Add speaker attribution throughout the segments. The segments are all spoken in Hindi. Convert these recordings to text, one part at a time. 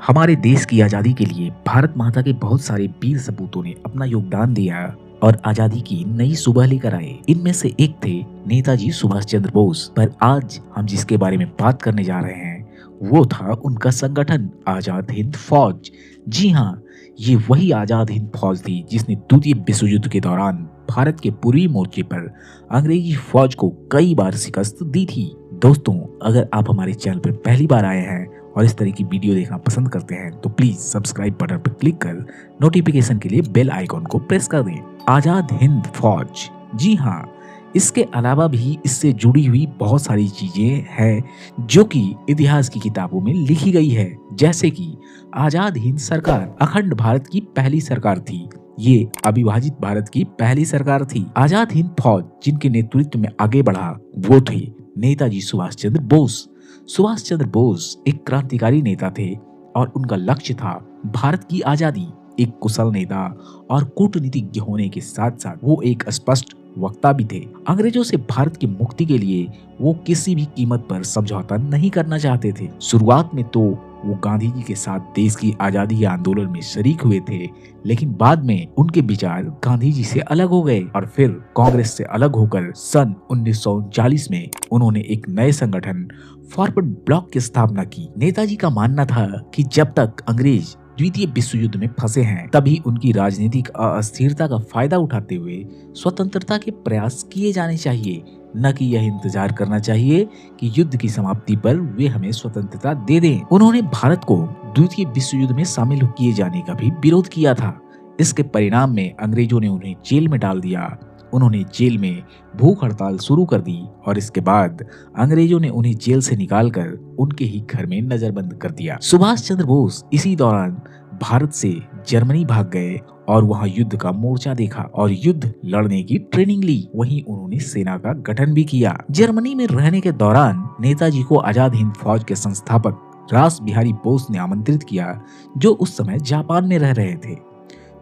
Speaker 1: हमारे देश की आजादी के लिए भारत माता के बहुत सारे वीर सपूतों ने अपना योगदान दिया और आजादी की नई सुबह लेकर आए। इनमें से एक थे नेताजी सुभाष चंद्र बोस। पर आज हम जिसके बारे में बात करने जा रहे हैं वो था उनका संगठन आजाद हिंद फौज। जी हाँ, ये वही आजाद हिंद फौज थी जिसने द्वितीय विश्व युद्ध के दौरान भारत के पूर्वी मोर्चे पर अंग्रेजी फौज को कई बार शिकस्त दी थी। दोस्तों, अगर आप हमारे चैनल पर पहली बार आए हैं और इस तरह की वीडियो देखना पसंद करते हैं तो प्लीज सब्सक्राइब बटन पर क्लिक कर नोटिफिकेशन के लिए बेल आइकॉन को प्रेस कर दें। आजाद हिंद फौज, जी हाँ, इसके अलावा भी इससे जुड़ी हुई बहुत सारी चीजें हैं जो कि इतिहास की किताबों में लिखी गई है। जैसे कि आजाद हिंद सरकार अखंड भारत की पहली सरकार थी। ये अविभाजित भारत की पहली सरकार थी। आजाद हिंद फौज जिनके नेतृत्व में आगे बढ़ा वो थे नेताजी सुभाष चंद्र बोस। सुभाष चंद्र बोस एक क्रांतिकारी नेता थे और उनका लक्ष्य था भारत की आजादी। एक कुशल नेता और कूटनीतिज्ञ होने के साथ साथ वो एक स्पष्ट वक्ता भी थे। अंग्रेजों से भारत की मुक्ति के लिए वो किसी भी कीमत पर समझौता नहीं करना चाहते थे। शुरुआत में तो वो गांधी जी के साथ देश की आजादी के आंदोलन में शरीक हुए थे, लेकिन बाद में उनके विचार गांधी जी से अलग हो गए और फिर कांग्रेस से अलग होकर सन 1939 में उन्होंने एक नए संगठन फॉरवर्ड ब्लॉक की स्थापना की। नेताजी का मानना था कि जब तक अंग्रेज द्वितीय विश्व युद्ध में फंसे हैं तभी उनकी राजनीतिक अस्थिरता का फायदा उठाते हुए स्वतंत्रता के प्रयास किए जाने चाहिए, न कि यह इंतजार करना चाहिए कि युद्ध की समाप्ति पर वे हमें स्वतंत्रता दे दें। उन्होंने भारत को द्वितीय विश्व युद्ध में शामिल किए जाने का भी विरोध किया था। इसके परिणाम में अंग्रेजों ने उन्हें जेल में डाल दिया। उन्होंने जेल में भूख हड़ताल शुरू कर दी और इसके बाद अंग्रेजों ने उन्हें जेल से निकालकर उनके ही घर में नजरबंद कर दिया। सुभाष चंद्र बोस इसी दौरान भारत से जर्मनी भाग गए और वहां युद्ध का मोर्चा देखा और युद्ध लड़ने की ट्रेनिंग ली। वहीं उन्होंने सेना का गठन भी किया। जर्मनी में रहने के दौरान नेताजी को आजाद हिंद फौज के संस्थापक रास बिहारी बोस ने आमंत्रित किया, जो उस समय जापान में रह रहे थे।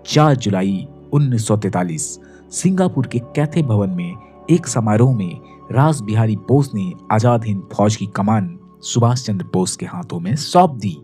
Speaker 1: 4 जुलाई 1943 सिंगापुर के कैथे भवन में एक समारोह में रास बिहारी बोस ने आजाद हिंद फौज की कमान सुभाष चंद्र बोस के हाथों में सौंप दी।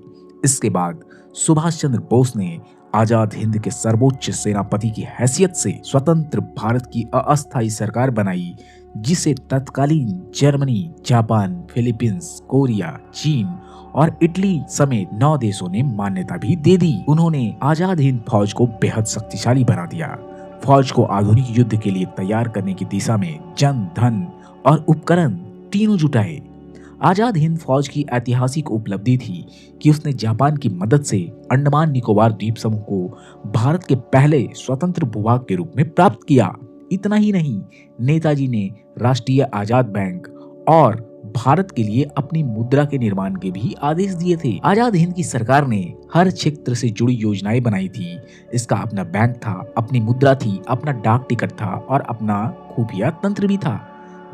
Speaker 1: इसके बाद सुभाष चंद्र बोस ने आजाद हिंद के सर्वोच्च सेनापति की हैसियत से स्वतंत्र भारत की अस्थायी सरकार बनाई, जिसे तत्कालीन जर्मनी, जापान, फिलीपींस, कोरिया, चीन और इटली समेत 9 देशों ने मान्यता भी दे दी। उन्होंने आजाद हिंद फौज को बेहद शक्तिशाली बना दिया। फौज को आधुनिक युद्ध के लिए तैयार करने की दिशा में जन, धन और उपकरण तीनों जुटाए। आजाद हिंद फौज की ऐतिहासिक उपलब्धि थी कि उसने जापान की मदद से अंडमान निकोबार द्वीप समूह को भारत के पहले स्वतंत्र भूभाग के रूप में प्राप्त किया। इतना ही नहीं, नेताजी ने राष्ट्रीय आजाद बैंक और भारत के लिए अपनी मुद्रा के निर्माण के भी आदेश दिए थे। आजाद हिंद की सरकार ने हर क्षेत्र से जुड़ी योजनाएं बनाई थी। इसका अपना बैंक था, अपनी मुद्रा थी, अपना डाक टिकट था और अपना खुफिया तंत्र भी था।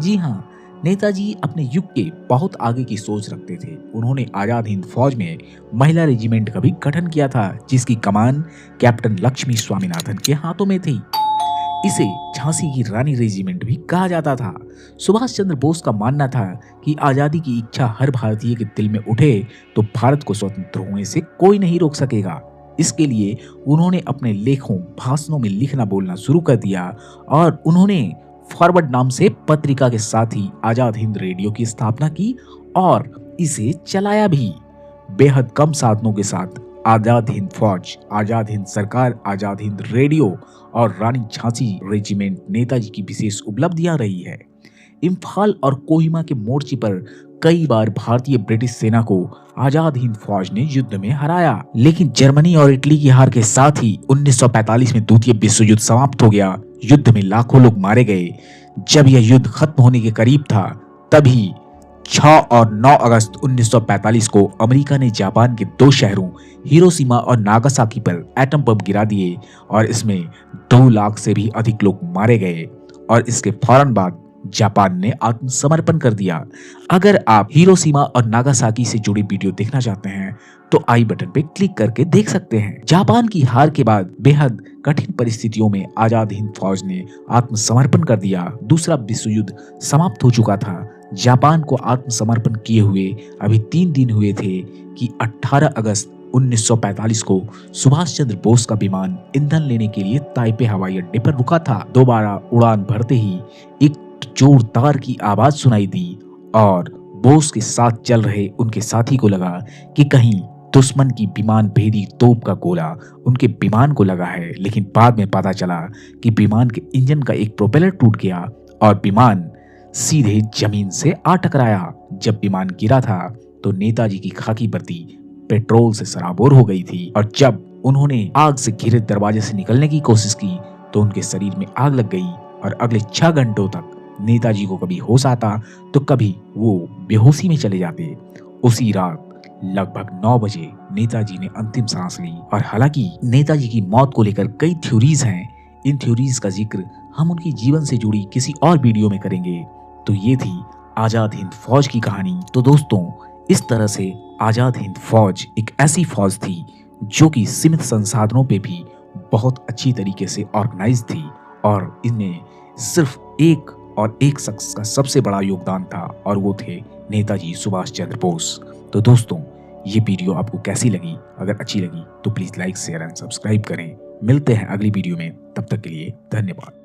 Speaker 1: जी हाँ, नेताजी अपने युग के बहुत आगे की सोच रखते थे। उन्होंने आजाद हिंद फौज में महिला रेजिमेंट का भी गठन किया था, जिसकी कमान कैप्टन लक्ष्मी स्वामीनाथन के हाथों में थी। इसे झांसी की रानी रेजिमेंट भी कहा जाता था। सुभाष चंद्र बोस का मानना था कि आजादी की इच्छा हर भारतीय के दिल में उठे तो भारत को स्वतंत्र होने से कोई नहीं रोक सकेगा। इसके लिए उन्होंने अपने लेखों, भाषणों में लिखना बोलना शुरू कर दिया और उन्होंने फॉरवर्ड नाम से पत्रिका के साथ ही आजाद हिंद रेडियो की स्थापना की और इसे चलाया भी। बेहद कम साधनों के साथ आजाद हिंद फौज, आजाद हिंद सरकार, आजाद हिंद रेडियो और रानी झांसी रेजिमेंट नेताजी की विशेष उपलब्धियां रही है। इम्फाल और कोहिमा के मोर्चे पर कई बार भारतीय ब्रिटिश सेना को आजाद हिंद फौज ने युद्ध में हराया, लेकिन जर्मनी और इटली की हार के साथ ही 1945 में द्वितीय विश्व युद्ध समाप्त हो गया। युद्ध में लाखों लोग मारे गए। जब यह युद्ध खत्म होने के करीब था तभी 6 और 9 अगस्त 1945 को अमेरिका ने जापान के 2 शहरों हिरोशिमा और नागासाकी पर एटम बम गिरा दिए और इसमें 2 लाख से भी अधिक लोग मारे गए और इसके फौरन बाद जापान ने आत्मसमर्पण कर दिया। अगर आप हिरोशिमा और नागासाकी से जुड़ी वीडियो देखना चाहते हैं तो आई बटन पे क्लिक करके देख सकते हैं। जापान की हार के बाद बेहद कठिन परिस्थितियों में आजाद हिंद फौज ने आत्मसमर्पण कर दिया। दूसरा विश्व युद्ध समाप्त हो चुका था। जापान को आत्मसमर्पण किए हुए अभी 3 दिन हुए थे कि 18 अगस्त 1945 को सुभाष चंद्र बोस का विमान ईंधन लेने के लिए ताइपे हवाई अड्डे पर रुका था। दोबारा उड़ान भरते ही एक जोरदार की आवाज सुनाई दी और बोस के साथ चल रहे उनके साथी को लगा कि कहीं दुश्मन की विमान भेदी तोप का गोला उनके विमान को लगा है। लेकिन बाद में पता चला कि विमान के इंजन का एक प्रोपेलर टूट गया और विमान सीधे जमीन से आ टकराया। जब विमान गिरा था तो नेताजी की खाकी वर्दी पेट्रोल से सराबोर हो गई थी और जब उन्होंने आग से घिरे दरवाजे से निकलने की कोशिश की तो उनके शरीर में आग लग गई और अगले 6 घंटों तक नेताजी को कभी होश आता तो कभी वो बेहोशी में चले जाते। उसी रात लगभग 9 बजे नेताजी ने अंतिम सांस ली। और हालांकि नेताजी की मौत को लेकर कई थ्योरीज हैं, इन थ्योरीज का जिक्र हम उनकी जीवन से जुड़ी किसी और वीडियो में करेंगे। तो ये थी आजाद हिंद फौज की कहानी। तो दोस्तों, इस तरह से आजाद हिंद फौज एक ऐसी फौज थी जो कि सीमित संसाधनों पे भी बहुत अच्छी तरीके से ऑर्गेनाइज थी और इनमें सिर्फ एक शख्स का सबसे बड़ा योगदान था और वो थे नेताजी सुभाष चंद्र बोस। तो दोस्तों, ये वीडियो आपको कैसी लगी? अगर अच्छी लगी तो please like, share and subscribe करें। मिलते हैं अगली वीडियो में, तब तक के लिए धन्यवाद।